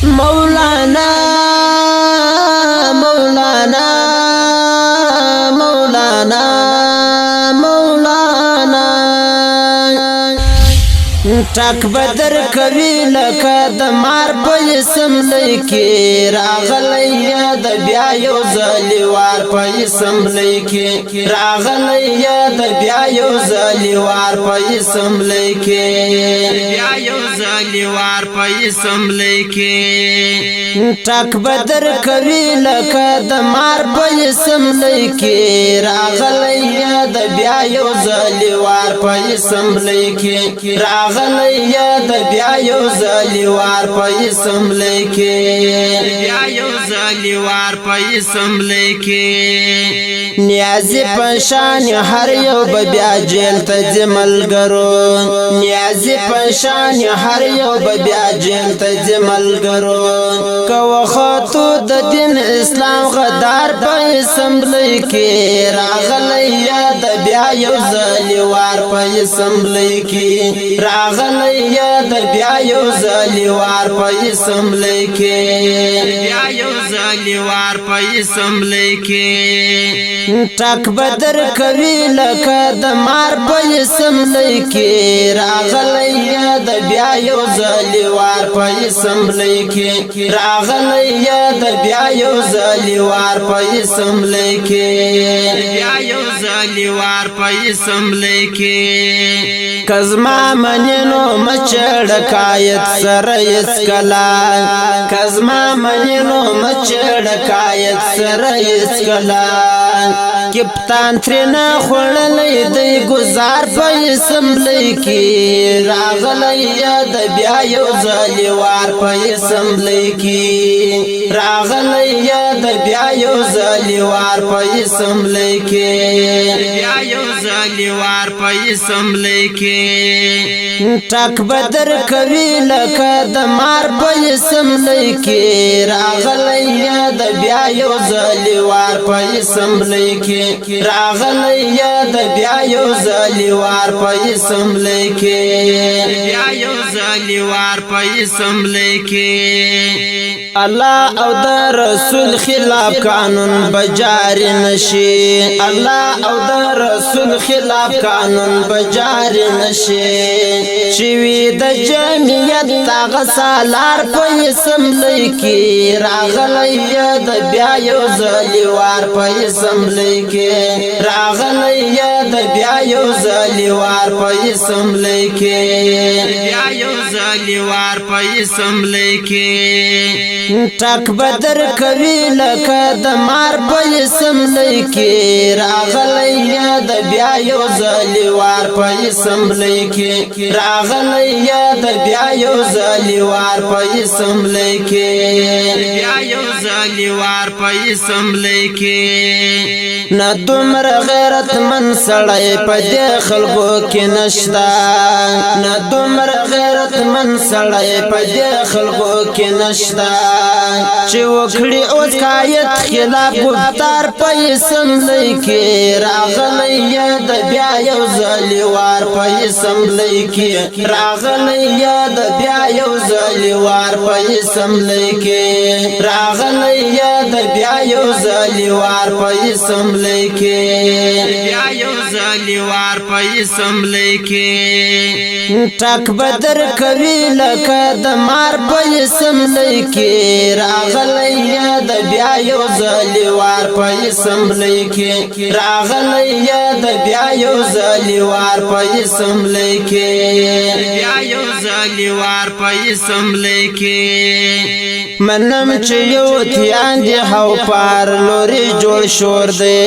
مولانا مولانا مولانا مولانا ټاک بدر کوي لکه د مار په اسم لیکي راغلی د بیا یو ځلی وار په اسم لیکي راغلی د بیا یو ځلی وار په اسم لیکي بیا یو ځلی وار په اسم لیکي ټاک بدر کوي لکه د مار په اسم لیکي راغلی د بیا یو ځلی وار په اسم لیکي راغلی د بیا یو ځلی وار په اسم لیکي بیا یو ځلی وار په اسم لیکي نیازی پشان هر یو بیا جیل ته ملګرو نیازی پشان هر یو بیا جیل ته ملګرو کو خطو د دین اسلام غدار په اسم لیکي راغلی د بیا یو ځلی وار په اسم لیکي راغلی د بیا یو ځلی وار په اسم لیکي بیا یو ځلی وار په اسم لیکي ټاک بدر کوي لکه د مار په اسم لیکي راغلی د بیا یو ځلی وار په اسم لیکي راغلی د بیا یو ځلی وار په اسم لیکي بیا یو ځلی وار په اسم لیکي کزما منینو مچړکایت سره اسکلا کزما منینو مچړکایت سره اسکلا کپتان ترنا خړلې دی گزار په اسم لیکي راغلی د بیا یو ځلی وار په اسم لیکي راغلی د بیا یو ځلی وار په اسم لیکي بیا یو ځلی وار په اسم لیکي ټاک بدر کوي لکه د مار په اسم لیکي راغلی د بیا یو ځلی وار په اسم لیکي راغلی د بیا یو ځلی وار په اسم لیکي بیا یو ځلی وار په اسم لیکي الله او د رسول خلاف قانون بجاری نشي الله او د رسول خلاف قانون بجاری نشي شوی د جمعیت تاغه سالار په اسم لیکي راغلی د بیا یو ځلی وار په اسم لیکي راغلی د بیا یو ځلی وار په اسم لیکي بیا یو ځلی وار په اسم لیکي ټاک بدر کوي لکه د مار په اسم لیکي راغلی د بیا یو ځلی وار په اسم لیکي راغلی د بیا یو ځلی وار په اسم لیکي بیا یو ځلی وار په اسم لیکي نه دومره غیرت من سړی په دې خلکو کې نشتا نه دومره غیرت من سړی په دې خلکو کې نشتا چې وکړي اوس کایت خلاف گفتار په اسم لیکي راغلی د بیا یو ځلی وار په اسم لیکي راغلی د بیا یو ځلی وار په اسم لیکي راغلی د بیا یو ځلی وار په اسم لیکي بیا یو ځلی وار په اسم لیکي ټاک بدر کوي لکه د مار په اسم لیکي راغلی د بیا یو ځلی وار په اسم لیکي راغلی د بیا یو ځلی وار په اسم لیکي بیا یو ځلی وار په اسم لیکي منم چې یو تیان دی هاو پار لوري جوړ شور دی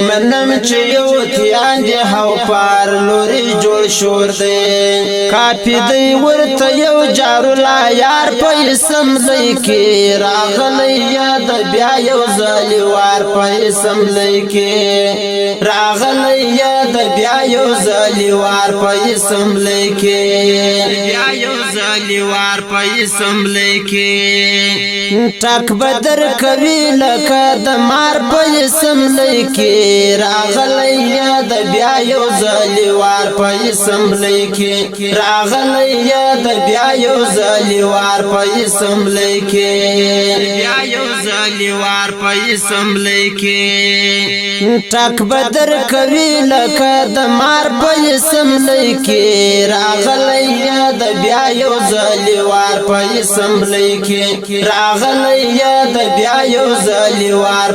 منم چې یو تیان دی هاو پار لوري جوړ شور دی کافی دی ورته یو جارو لا یار په اسم لیکي راغلی د بیا یو ځلی وار په اسم لیکي راغلی د بیا یو ځلی وار په اسم لیکي بیا یو ځلی وار په اسم لیکي ټاک بدر کوي لکه د مار په اسم لیکي کې راغلی د بیا یو ځلیوار په اسمبلی کې راغلی د بیا یو ځلیوار په اسمبلی کې بیا یو ځلیوار په اسمبلی کې ټک بدر کوي لکه د مار په اسمبلی کې راغلی د بیا یو ځلیوار په اسمبلی کې راغلی د بیا یو ځلیوار